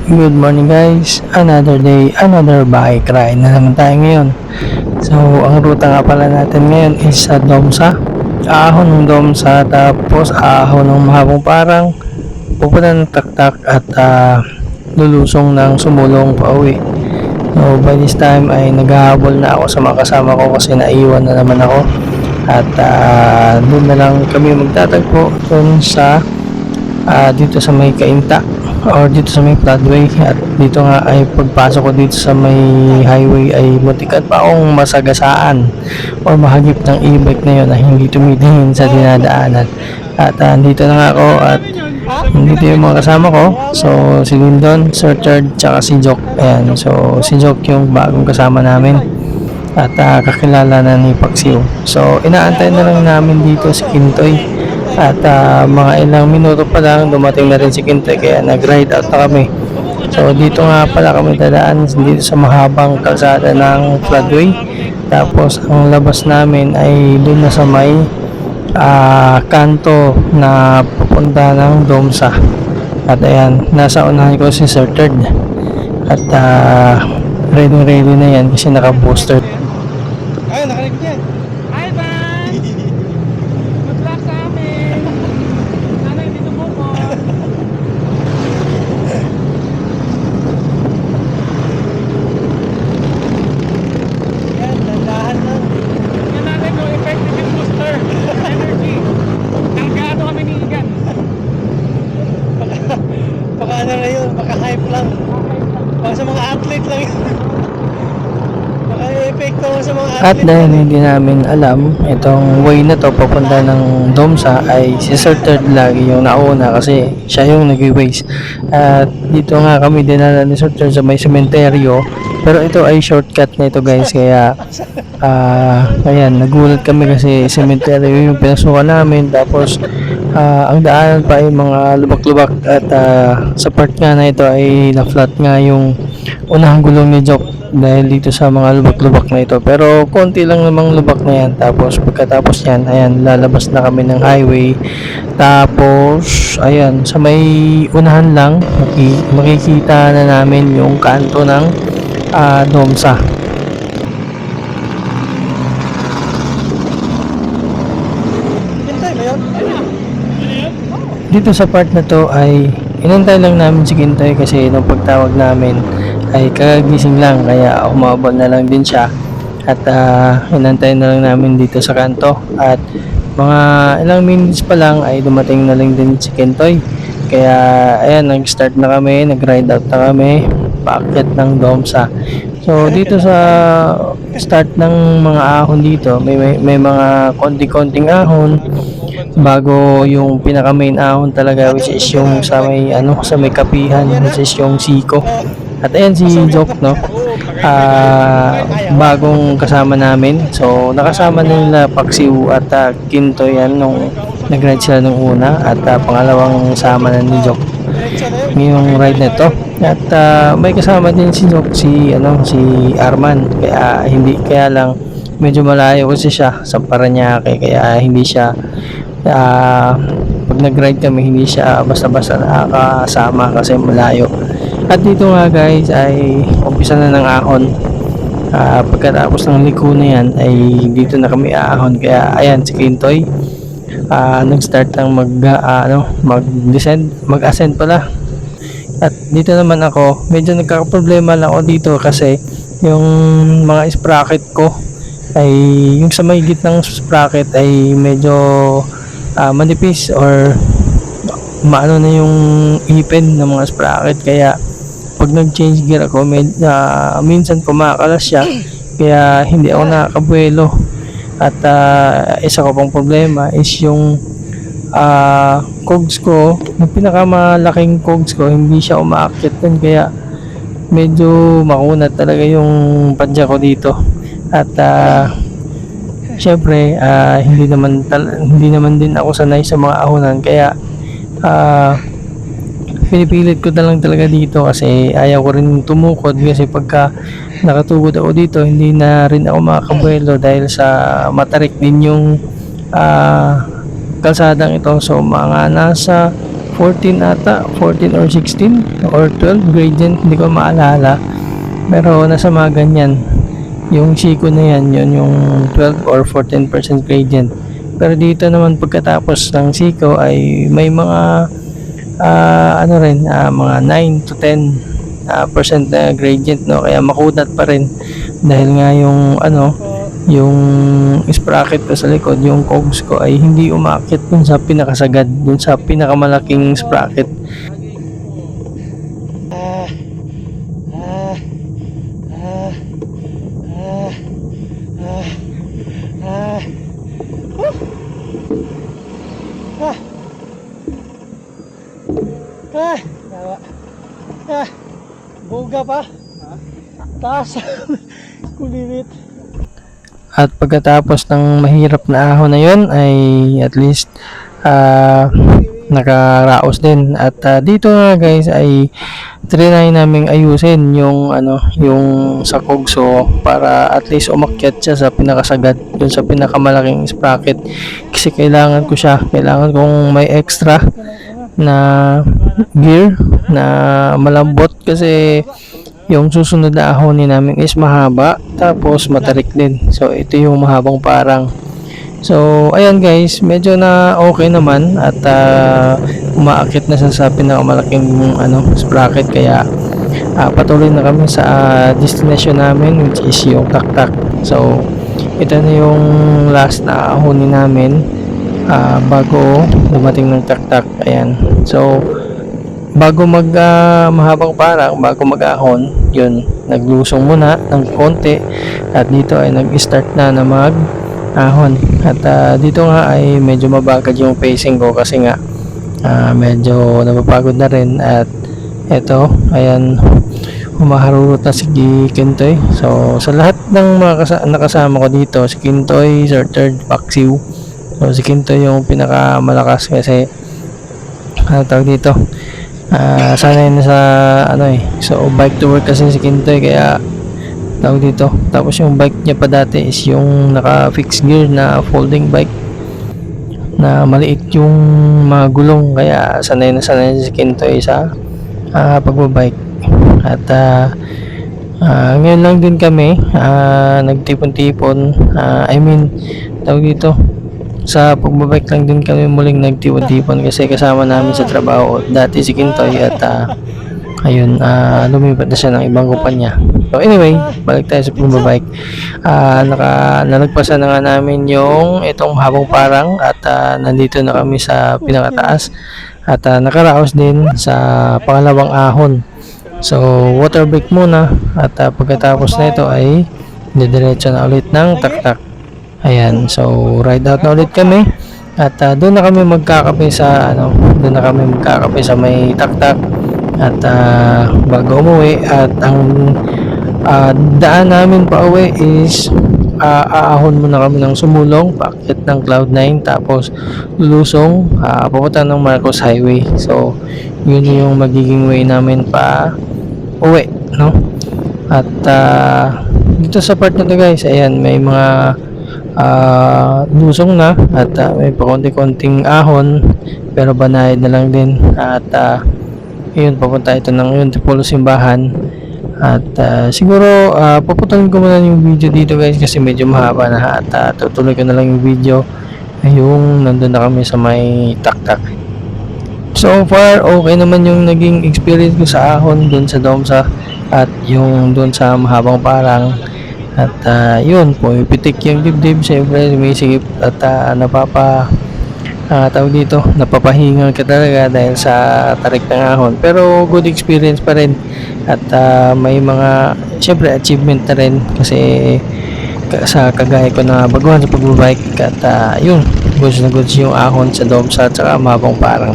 Good morning guys, another day, another bike ride na naman tayo ngayon. So ang ruta nga pala natin ngayon is sa Domsa. Ahon ng Domsa, tapos ahon ng mahabong parang pupunta ng Taktak at lulusong ng Sumulong pauwi. So by this time ay naghahabol na ako sa mga kasama ko kasi naiwan na naman ako. At doon na lang kami magtatagpo doon sa dito sa may Kainta or dito sa may floodway. At dito nga ay pagpasok ko dito sa may highway ay muntikan pa akong masagasaan or mahagip ng e-bike na yun na hindi tumitingin sa dinadaanan. At dito na nga ako at dito yung mga kasama ko. So si Lindon, Sir Chard, tsaka si Jok. Ayan, so si Jok yung bagong kasama namin at kakilala na ni Paksiw. So inaantay na lang namin dito si Kintoy. At mga ilang minuto pa lang dumating na rin si Kintoy, kaya nag-ride out na kami. So dito nga pala kami dadaan dito sa mahabang kalsada ng floodway. Tapos ang labas namin ay doon na sa may kanto na papunta ng Domsa. At ayan, nasa unahan ko si Sir Third. At ready na yan kasi naka-booster. Ay, nakalig yan. Hi, Van! Good luck sa amin! Sana hindi tumukot. Yan, dandahan lang. Tingnan natin kung effective yung booster. Energy. Nanggaano kami ni Igan. Baka ano na yun, baka hype lang. Baka sa mga athlete lang yun. Baka epekto sa mga athlete. At dahil hindi namin alam itong way na to papunta ng Domsa, ay si Sir Third lagi yung nauna kasi siya yung nag-waste. At dito nga kami dinala ni Sir Third sa may sementeryo, pero ito ay shortcut na ito guys, kaya ayan, nagulat kami kasi sementeryo yung pinasukan namin. Tapos ang daanan pa ay mga lubak-lubak at sa part nga na ito ay na-flat nga yung unahang gulong ni Jok dahil dito sa mga lubak-lubak na ito. Pero konti lang namang lubak na yan. Tapos pagkatapos yan, ayan, lalabas na kami ng highway. Tapos ayan, sa may unahan lang makikita na namin yung kanto ng Domsa. Hintay ba yun? Dito sa part na to ay inantay lang namin si Kintoy kasi nung pagtawag namin ay kagagising lang, kaya umabot na lang din siya. At inantay na lang namin dito sa kanto at mga ilang minutes pa lang ay dumating na lang din si Kintoy. Kaya ayan, nag-start na kami, nag-ride out na kami paakyat ng Domsa. So dito sa start ng mga ahon dito may mga konting ahon bago yung pinaka main ahon talaga, which is yung sa may kapihan, which is yung Siko. At ayan si Jok, no, bagong kasama namin. So nakasama nila Paksiw at Kintoy yan nung nag-ride sila nung una, at pangalawang sama na ni Jok ngayong ride na to. At may kasama din si Jok, si Arman, kaya lang medyo malayo kasi siya sa Paranaque, kaya hindi siya pag nag-ride kami hindi siya basta-basta nakakasama kasi malayo. At dito nga guys ay umpisa na ng ahon. Pagkatapos ng liko na yan ay dito na kami ahon, kaya ayan si Kintoy nag-start ng mag-ascend pala. At dito naman ako, medyo nagkakaproblema lang ako dito kasi yung mga sprocket ko ay yung sa may gitnang sprocket ay medyo manipis or maano na yung ipin ng mga sprocket, kaya pag nag-change gear ako minsan kumakalas siya, kaya hindi ako nakakabuelo. At isa ko pang problema is yung cogs ko, yung pinakamalaking cogs ko, hindi siya umaakyat dun, kaya medyo makunat talaga yung padya ko dito. At syempre hindi naman din ako sanay sa mga ahonan, kaya pinipilit ko na lang talaga dito kasi ayaw ko rin tumukod, kasi pagka nakatugod ako dito hindi na rin ako makakabuelo dahil sa matarik din yung kalsadang ito. So mga nasa 14 ata, 14 or 16 or 12 gradient, hindi ko maalala. Pero nasa mga ganyan. Yung Chico na yan, yun yung 12 or 14% gradient. Pero dito naman pagkatapos ng Chico ay may mga ano rin, mga 9 to 10 percent na gradient, no? Kaya makunat pa rin dahil nga yung ano, yung sprocket ko sa likod, yung cogs ko ay hindi umakit dun sa pinakasagad, dun sa pinakamalaking sprocket. Ah, ah, ah, ah, ah, ah. Whew. Ah. Ah, tawa. Ah, buga pa. Taas. Kulilit. At pagkatapos ng mahirap na ahon na yun ay at least nakaraos din. At dito nga guys ay trinay naming ayusin yung ano, yung sa kogso para at least umakyat siya sa pinakasagad, dun sa pinakamalaking sprocket. Kasi kailangan kong may extra na gear na malambot kasi yung susunod na ahonin namin is mahaba tapos matarik din. So ito yung mahabang parang. So ayan guys, medyo na okay naman at umaakit na siya sa pinakamalaking ano, sprocket, kaya patuloy na kami sa destination namin, which is yung taktak. So ito na yung last na ahonin namin bago dumating ng taktak. Ayan. So bago mahabang parang, bago mag-ahon, yun, naglusong muna ng konti at dito ay nag-start na mag-ahon. At dito nga ay medyo mabagad yung pacing ko kasi nga medyo napapagod na rin. At eto, ayan, humaharurot na si Kintoy. So sa lahat ng mga nakasama ko dito, si Kintoy, Sir Third, Paksiw. So si Kintoy yung pinakamalakas kasi tawag dito, sanay na sa ano so bike to work kasi si Kintoy, kaya tawag dito. Tapos yung bike niya pa dati is yung naka fixed gear na folding bike na maliit yung mga gulong, kaya sanay na si Kintoy sa pagbabike. At ngayon lang din kami nagtipon-tipon, tawag dito, sa pagbabike lang din kami muling nagtipon-tipon kasi kasama namin sa trabaho dati si Kintoy at ayun, lumipat na siya ng ibang kumpanya. So anyway, balik tayo sa pagbabike. Nalagpasan na nga namin yung itong habang parang at nandito na kami sa pinakataas at nakaraos din sa pangalawang ahon. So water break muna at pagkatapos na ito ay didiretso na ulit ng taktak. Ayan, so ride out na ulit kami at doon na kami magkakape sa may taktak at bago umuwi. At ang daan namin pa uwi is aahon muna kami ng Sumulong, paakyat ng Cloud9, tapos lulusong papunta ng Marcos Highway. So yun yung magiging way namin pa uwi, no? At dito sa part na to guys, ayan, may mga lusong na at may pakonti-konting ahon pero banayad na lang din. At yun, papunta ito ng yun, Tipolo Simbahan. At siguro paputulin ko muna yung video dito guys kasi medyo mahaba na at tutuloy ko na lang yung video yung nandun na kami sa may taktak. So far okay naman yung naging experience ko sa ahon dun sa Domsa at yung dun sa mahabang parang. At yun, pumipitik yung dibdib, siyempre sumisigip at tawag dito, napapahinga ka talaga dahil sa tarik ng ahon. Pero good experience pa rin at may mga siyempre achievement na rin kasi sa kagaya ko na baguhan sa pagbabike. At yun, goods na goods yung ahon sa Domsa at saka mahabang parang.